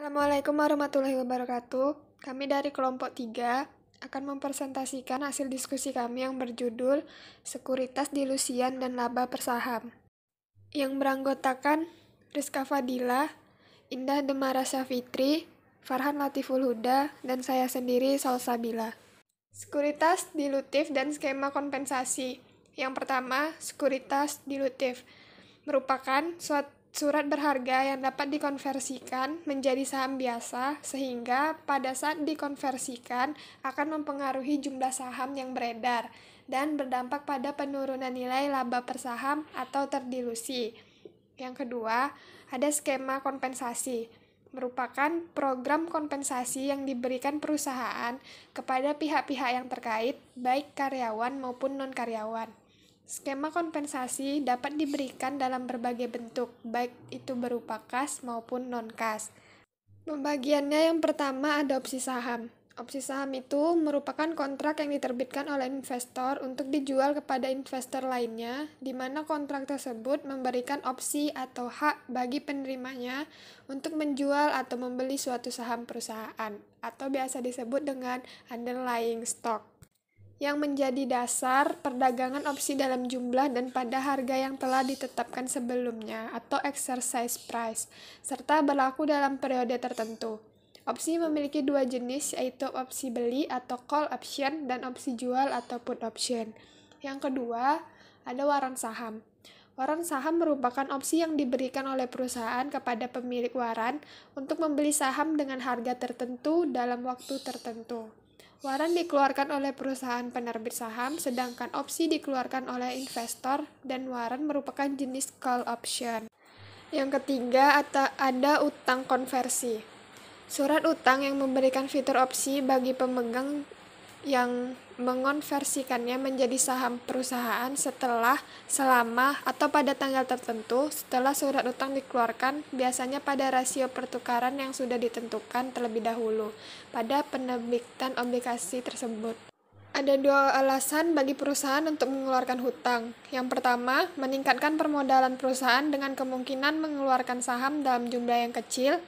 Assalamualaikum warahmatullahi wabarakatuh. Kami dari kelompok 3 akan mempresentasikan hasil diskusi kami yang berjudul Sekuritas Dilusian dan Laba Persaham, yang beranggotakan Rizka Fadila, Indah Demara Syafitri, Farhan Latiful Huda, dan saya sendiri Salsabila. Sekuritas dilutif dan skema kompensasi. Yang pertama, sekuritas dilutif merupakan surat berharga yang dapat dikonversikan menjadi saham biasa, sehingga pada saat dikonversikan akan mempengaruhi jumlah saham yang beredar dan berdampak pada penurunan nilai laba per saham atau terdilusi. Yang kedua, ada skema kompensasi, merupakan program kompensasi yang diberikan perusahaan kepada pihak-pihak yang terkait, baik karyawan maupun non-karyawan. Skema kompensasi dapat diberikan dalam berbagai bentuk, baik itu berupa kas maupun non-kas. Pembagiannya yang pertama ada opsi saham. Opsi saham itu merupakan kontrak yang diterbitkan oleh investor untuk dijual kepada investor lainnya, di mana kontrak tersebut memberikan opsi atau hak bagi penerimanya untuk menjual atau membeli suatu saham perusahaan, atau biasa disebut dengan underlying stock, yang menjadi dasar perdagangan opsi dalam jumlah dan pada harga yang telah ditetapkan sebelumnya atau exercise price, serta berlaku dalam periode tertentu. Opsi memiliki dua jenis, yaitu opsi beli atau call option dan opsi jual atau put option. Yang kedua, ada waran saham. Waran saham merupakan opsi yang diberikan oleh perusahaan kepada pemilik waran untuk membeli saham dengan harga tertentu dalam waktu tertentu. Waran dikeluarkan oleh perusahaan penerbit saham, sedangkan opsi dikeluarkan oleh investor, dan waran merupakan jenis call option. Yang ketiga, ada utang konversi. Surat utang yang memberikan fitur opsi bagi pemegang yang mengonversikannya menjadi saham perusahaan selama, atau pada tanggal tertentu setelah surat utang dikeluarkan, biasanya pada rasio pertukaran yang sudah ditentukan terlebih dahulu pada penerbitan obligasi tersebut. Ada dua alasan bagi perusahaan untuk mengeluarkan hutang. Yang pertama, meningkatkan permodalan perusahaan dengan kemungkinan mengeluarkan saham dalam jumlah yang kecil.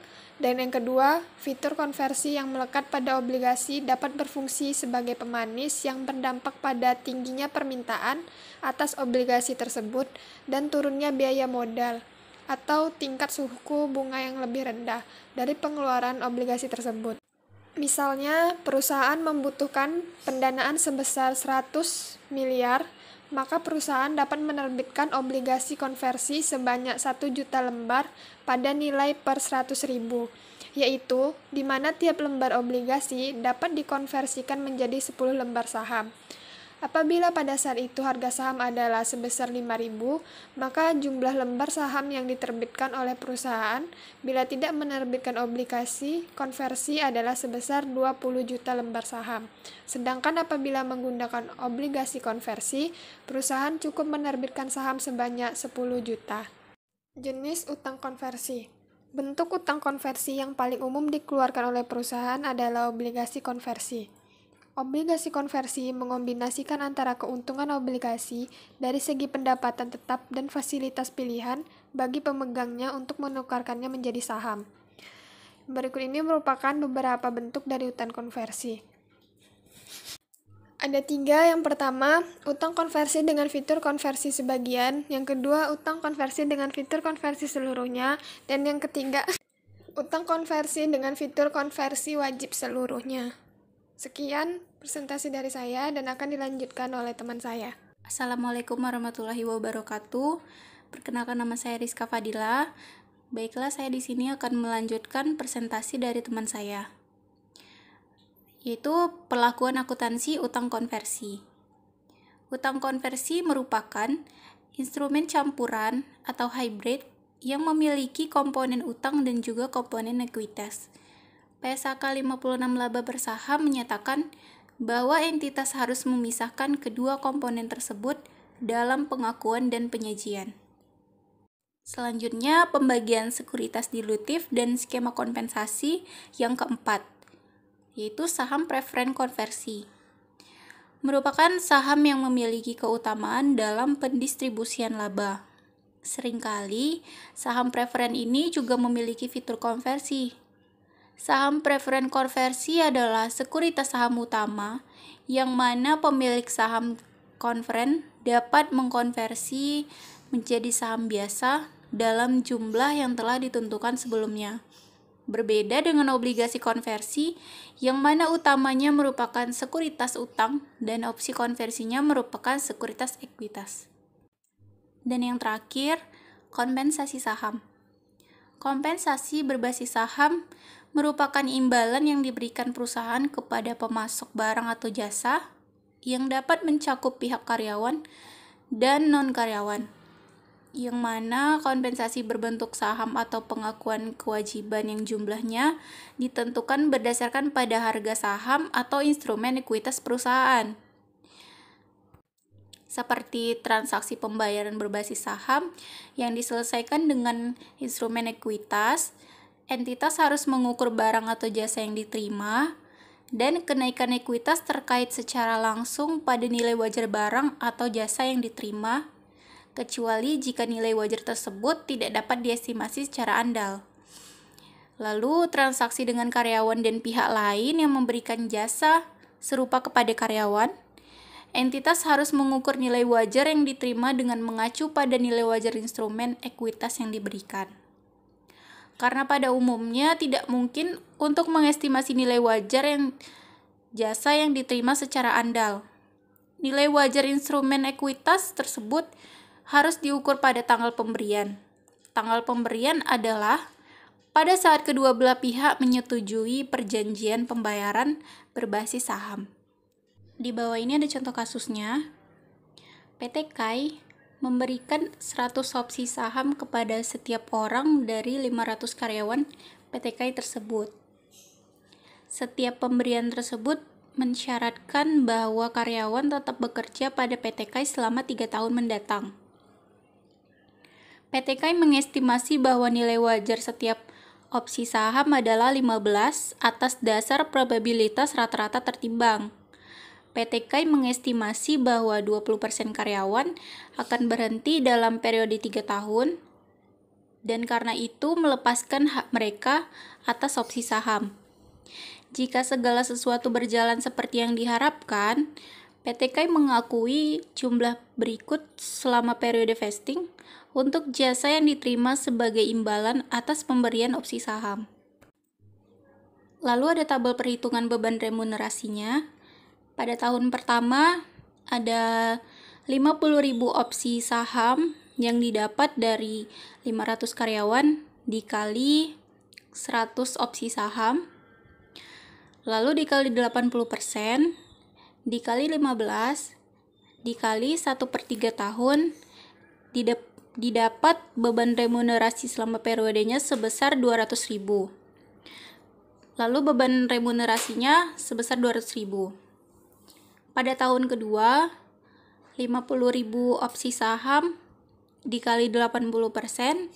Dan yang kedua, fitur konversi yang melekat pada obligasi dapat berfungsi sebagai pemanis yang berdampak pada tingginya permintaan atas obligasi tersebut dan turunnya biaya modal atau tingkat suku bunga yang lebih rendah dari pengeluaran obligasi tersebut. Misalnya, perusahaan membutuhkan pendanaan sebesar 100 miliar, maka perusahaan dapat menerbitkan obligasi konversi sebanyak 1 juta lembar pada nilai per 100.000, yaitu di mana tiap lembar obligasi dapat dikonversikan menjadi 10 lembar saham. Apabila pada saat itu harga saham adalah sebesar 5.000, maka jumlah lembar saham yang diterbitkan oleh perusahaan bila tidak menerbitkan obligasi konversi adalah sebesar 20 juta lembar saham. Sedangkan apabila menggunakan obligasi konversi, perusahaan cukup menerbitkan saham sebanyak 10 juta. Jenis utang konversi. Bentuk utang konversi yang paling umum dikeluarkan oleh perusahaan adalah obligasi konversi. Obligasi konversi mengombinasikan antara keuntungan obligasi dari segi pendapatan tetap dan fasilitas pilihan bagi pemegangnya untuk menukarkannya menjadi saham. Berikut ini merupakan beberapa bentuk dari utang konversi. Ada 3. Yang pertama, utang konversi dengan fitur konversi sebagian. Yang kedua, utang konversi dengan fitur konversi seluruhnya. Dan yang ketiga, utang konversi dengan fitur konversi wajib seluruhnya. Sekian presentasi dari saya dan akan dilanjutkan oleh teman saya. Assalamualaikum warahmatullahi wabarakatuh. Perkenalkan, nama saya Rizka Fadila. Baiklah, saya di sini akan melanjutkan presentasi dari teman saya, yaitu perlakuan akuntansi utang konversi. Utang konversi merupakan instrumen campuran atau hybrid yang memiliki komponen utang dan juga komponen ekuitas. PSAK 56 laba bersaham menyatakan bahwa entitas harus memisahkan kedua komponen tersebut dalam pengakuan dan penyajian. Selanjutnya, pembagian sekuritas dilutif dan skema kompensasi yang keempat, yaitu saham preferen konversi. Merupakan saham yang memiliki keutamaan dalam pendistribusian laba. Seringkali, saham preferen ini juga memiliki fitur konversi. Saham preferen konversi adalah sekuritas saham utama yang mana pemilik saham konveren dapat mengkonversi menjadi saham biasa dalam jumlah yang telah ditentukan sebelumnya. Berbeda dengan obligasi konversi yang mana utamanya merupakan sekuritas utang dan opsi konversinya merupakan sekuritas ekuitas. Dan yang terakhir, kompensasi saham. Kompensasi berbasis saham merupakan imbalan yang diberikan perusahaan kepada pemasok barang atau jasa yang dapat mencakup pihak karyawan dan non-karyawan, yang mana kompensasi berbentuk saham atau pengakuan kewajiban yang jumlahnya ditentukan berdasarkan pada harga saham atau instrumen ekuitas perusahaan. Seperti transaksi pembayaran berbasis saham yang diselesaikan dengan instrumen ekuitas, entitas harus mengukur barang atau jasa yang diterima, dan kenaikan ekuitas terkait secara langsung pada nilai wajar barang atau jasa yang diterima, kecuali jika nilai wajar tersebut tidak dapat diestimasi secara andal. Lalu, transaksi dengan karyawan dan pihak lain yang memberikan jasa serupa kepada karyawan, entitas harus mengukur nilai wajar yang diterima dengan mengacu pada nilai wajar instrumen ekuitas yang diberikan. Karena pada umumnya tidak mungkin untuk mengestimasi nilai wajar jasa yang diterima secara andal. Nilai wajar instrumen ekuitas tersebut harus diukur pada tanggal pemberian. Tanggal pemberian adalah pada saat kedua belah pihak menyetujui perjanjian pembayaran berbasis saham. Di bawah ini ada contoh kasusnya. PT KAI memberikan 100 opsi saham kepada setiap orang dari 500 karyawan PT KAI tersebut. Setiap pemberian tersebut mensyaratkan bahwa karyawan tetap bekerja pada PT KAI selama 3 tahun mendatang. PT KAI mengestimasi bahwa nilai wajar setiap opsi saham adalah 15 atas dasar probabilitas rata-rata tertimbang. PT KAI mengestimasi bahwa 20% karyawan akan berhenti dalam periode 3 tahun, dan karena itu melepaskan hak mereka atas opsi saham. Jika segala sesuatu berjalan seperti yang diharapkan, PT KAI mengakui jumlah berikut selama periode vesting untuk jasa yang diterima sebagai imbalan atas pemberian opsi saham. Lalu ada tabel perhitungan beban remunerasinya. Pada tahun pertama, ada 50.000 opsi saham yang didapat dari 500 karyawan dikali 100 opsi saham, lalu dikali 80%, dikali 15, dikali 1/3 tahun, didapat beban remunerasi selama periodenya sebesar 200.000. Lalu beban remunerasinya sebesar 200.000. Pada tahun kedua, 50.000 opsi saham dikali 80%,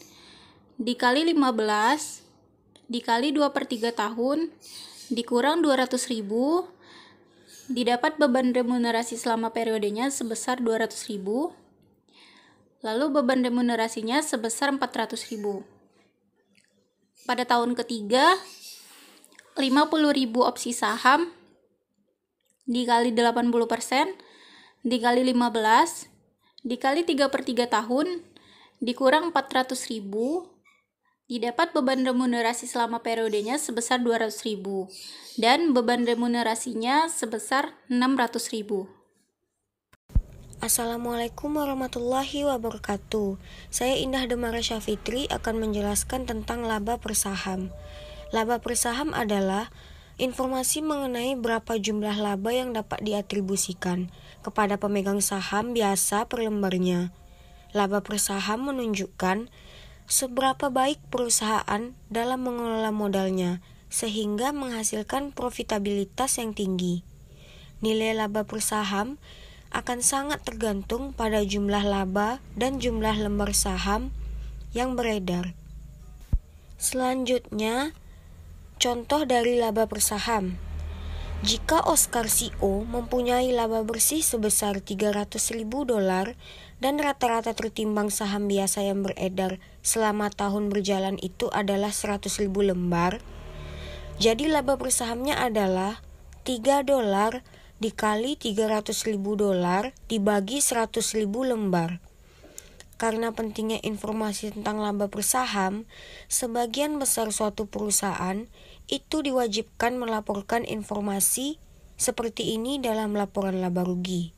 dikali 15, dikali 2/3 tahun, dikurang 200.000, didapat beban remunerasi selama periodenya sebesar 200.000, lalu beban remunerasinya sebesar 400.000. Pada tahun ketiga, 50.000 opsi saham dikali 80%, dikali 15, dikali 3/3 tahun, dikurang 400.000, didapat beban remunerasi selama periodenya sebesar 200.000, dan beban remunerasinya sebesar 600.000. Assalamualaikum warahmatullahi wabarakatuh. Saya Indah Demara Syafitri akan menjelaskan tentang laba per saham. Laba per saham adalah informasi mengenai berapa jumlah laba yang dapat diatribusikan kepada pemegang saham biasa per lembarnya. Laba per saham menunjukkan seberapa baik perusahaan dalam mengelola modalnya sehingga menghasilkan profitabilitas yang tinggi. Nilai laba per saham akan sangat tergantung pada jumlah laba dan jumlah lembar saham yang beredar. Selanjutnya, contoh dari laba per saham. Jika Oscar CO mempunyai laba bersih sebesar $300.000 dan rata-rata tertimbang saham biasa yang beredar selama tahun berjalan itu adalah 100.000 lembar, Jadi laba per sahamnya adalah $3 dikali $300.000 dibagi 100.000 lembar. Karena pentingnya informasi tentang laba per saham, sebagian besar suatu perusahaan itu diwajibkan melaporkan informasi seperti ini dalam laporan laba rugi.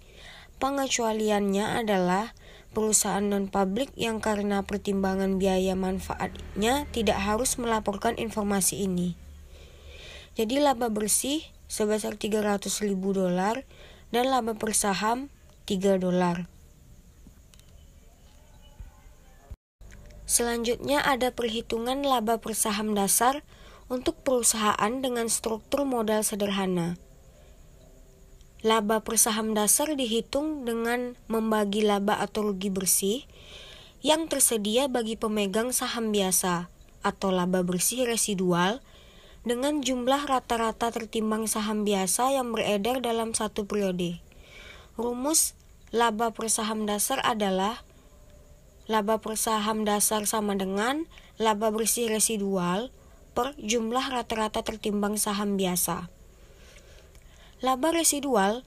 Pengecualiannya adalah perusahaan non-publik yang karena pertimbangan biaya manfaatnya tidak harus melaporkan informasi ini. Jadi laba bersih sebesar $300.000 dan laba per saham $3. Selanjutnya ada perhitungan laba per saham dasar untuk perusahaan dengan struktur modal sederhana. Laba per saham dasar dihitung dengan membagi laba atau rugi bersih yang tersedia bagi pemegang saham biasa atau laba bersih residual dengan jumlah rata-rata tertimbang saham biasa yang beredar dalam satu periode. Rumus laba per saham dasar adalah laba per saham dasar sama dengan laba bersih residual per jumlah rata-rata tertimbang saham biasa. Laba residual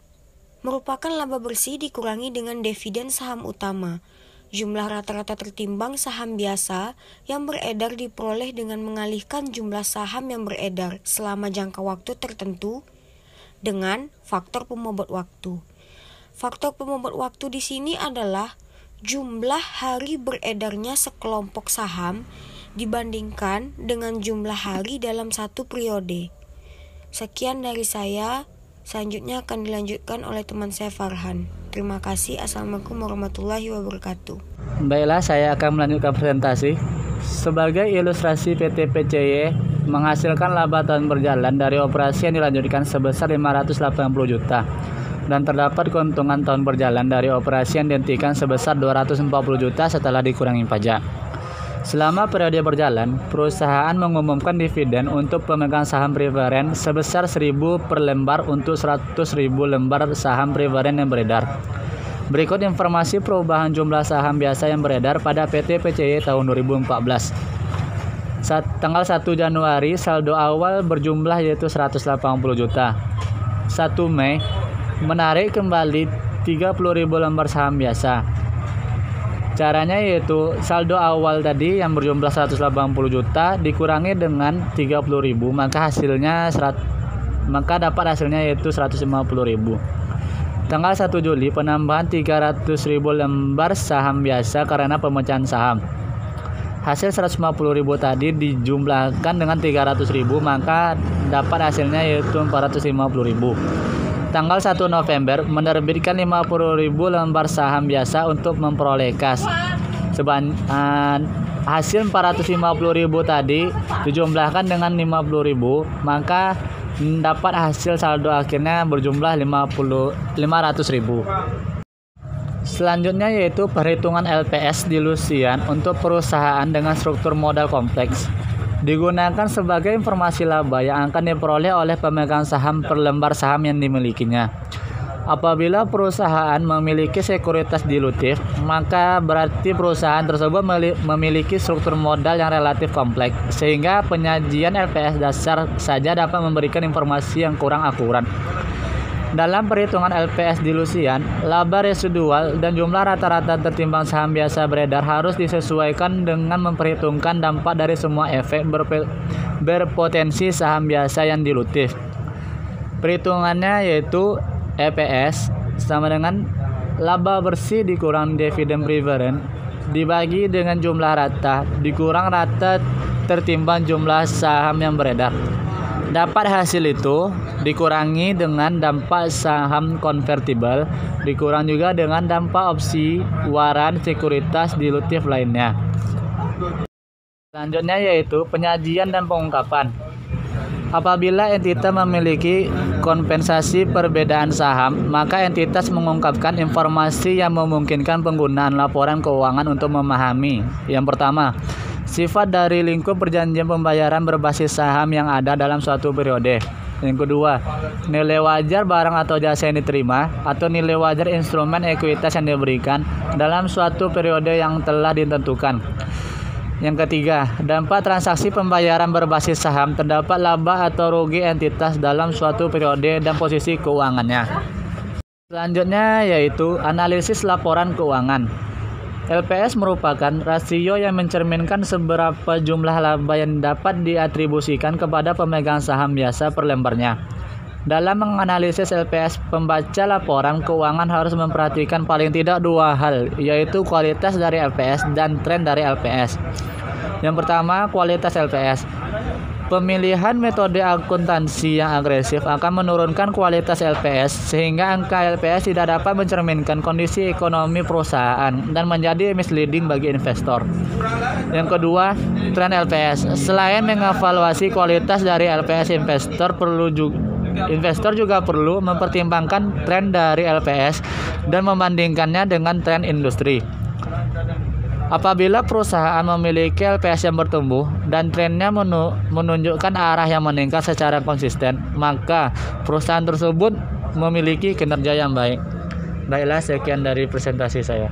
merupakan laba bersih dikurangi dengan dividen saham utama. Jumlah rata-rata tertimbang saham biasa yang beredar diperoleh dengan mengalihkan jumlah saham yang beredar selama jangka waktu tertentu dengan faktor pembobot waktu. Faktor pembobot waktu di sini adalah jumlah hari beredarnya sekelompok saham dibandingkan dengan jumlah hari dalam satu periode. Sekian dari saya, selanjutnya akan dilanjutkan oleh teman saya Farhan. Terima kasih. Assalamualaikum warahmatullahi wabarakatuh. Baiklah, saya akan melanjutkan presentasi. Sebagai ilustrasi, PT PCY menghasilkan laba tahun berjalan dari operasi yang dilanjutkan sebesar 580 juta. Dan terdapat keuntungan tahun berjalan dari operasi yang dihentikan sebesar 240 juta setelah dikurangi pajak. Selama periode berjalan, perusahaan mengumumkan dividen untuk pemegang saham preferen sebesar 1.000 per lembar untuk 100.000 lembar saham preferen yang beredar. Berikut informasi perubahan jumlah saham biasa yang beredar pada PT PCY tahun 2014. Tanggal 1 Januari, saldo awal berjumlah yaitu 180 juta. 1 Mei, menarik kembali 30.000 lembar saham biasa. Caranya yaitu saldo awal tadi yang berjumlah 180 juta dikurangi dengan 30.000, maka dapat hasilnya yaitu 150.000. Tanggal 1 Juli, penambahan 300.000 lembar saham biasa karena pemecahan saham. Hasil 150.000 tadi dijumlahkan dengan 300.000, maka dapat hasilnya yaitu 450.000. Tanggal 1 November, menerbitkan 50.000 lembar saham biasa untuk memperoleh kas. Hasil 450.000 tadi dijumlahkan dengan 50.000, maka dapat hasil saldo akhirnya berjumlah 500.000. Selanjutnya yaitu perhitungan LPS dilusian untuk perusahaan dengan struktur modal kompleks. Digunakan sebagai informasi laba yang akan diperoleh oleh pemegang saham per lembar saham yang dimilikinya. Apabila perusahaan memiliki sekuritas dilutif, maka berarti perusahaan tersebut memiliki struktur modal yang relatif kompleks, sehingga penyajian LPS dasar saja dapat memberikan informasi yang kurang akurat. Dalam perhitungan LPS dilusian, laba residual dan jumlah rata-rata tertimbang saham biasa beredar harus disesuaikan dengan memperhitungkan dampak dari semua efek berpotensi saham biasa yang dilutif. Perhitungannya yaitu EPS sama dengan laba bersih dikurang dividen preferen dibagi dengan jumlah rata dikurang rata tertimbang jumlah saham yang beredar. Dapat hasil itu dikurangi dengan dampak saham konvertibel, dikurang juga dengan dampak opsi, waran, sekuritas dilutif lainnya. Selanjutnya yaitu penyajian dan pengungkapan. Apabila entitas memiliki kompensasi perbedaan saham, maka entitas mengungkapkan informasi yang memungkinkan penggunaan laporan keuangan untuk memahami. Yang pertama, sifat dari lingkup perjanjian pembayaran berbasis saham yang ada dalam suatu periode. Yang kedua, nilai wajar barang atau jasa yang diterima atau nilai wajar instrumen ekuitas yang diberikan dalam suatu periode yang telah ditentukan. Yang ketiga, dampak transaksi pembayaran berbasis saham terdapat laba atau rugi entitas dalam suatu periode dan posisi keuangannya. Selanjutnya yaitu analisis laporan keuangan. LPS merupakan rasio yang mencerminkan seberapa jumlah laba yang dapat diatribusikan kepada pemegang saham biasa per lembarnya. Dalam menganalisis LPS, pembaca laporan keuangan harus memperhatikan paling tidak dua hal, yaitu kualitas dari LPS dan tren dari LPS. Yang pertama, kualitas LPS. Pemilihan metode akuntansi yang agresif akan menurunkan kualitas LPS sehingga angka LPS tidak dapat mencerminkan kondisi ekonomi perusahaan dan menjadi misleading bagi investor. Yang kedua, tren LPS. Selain mengevaluasi kualitas dari LPS, investor juga perlu mempertimbangkan tren dari LPS dan membandingkannya dengan tren industri. Apabila perusahaan memiliki LPS yang bertumbuh dan trennya menunjukkan arah yang meningkat secara konsisten, maka perusahaan tersebut memiliki kinerja yang baik. Baiklah, sekian dari presentasi saya.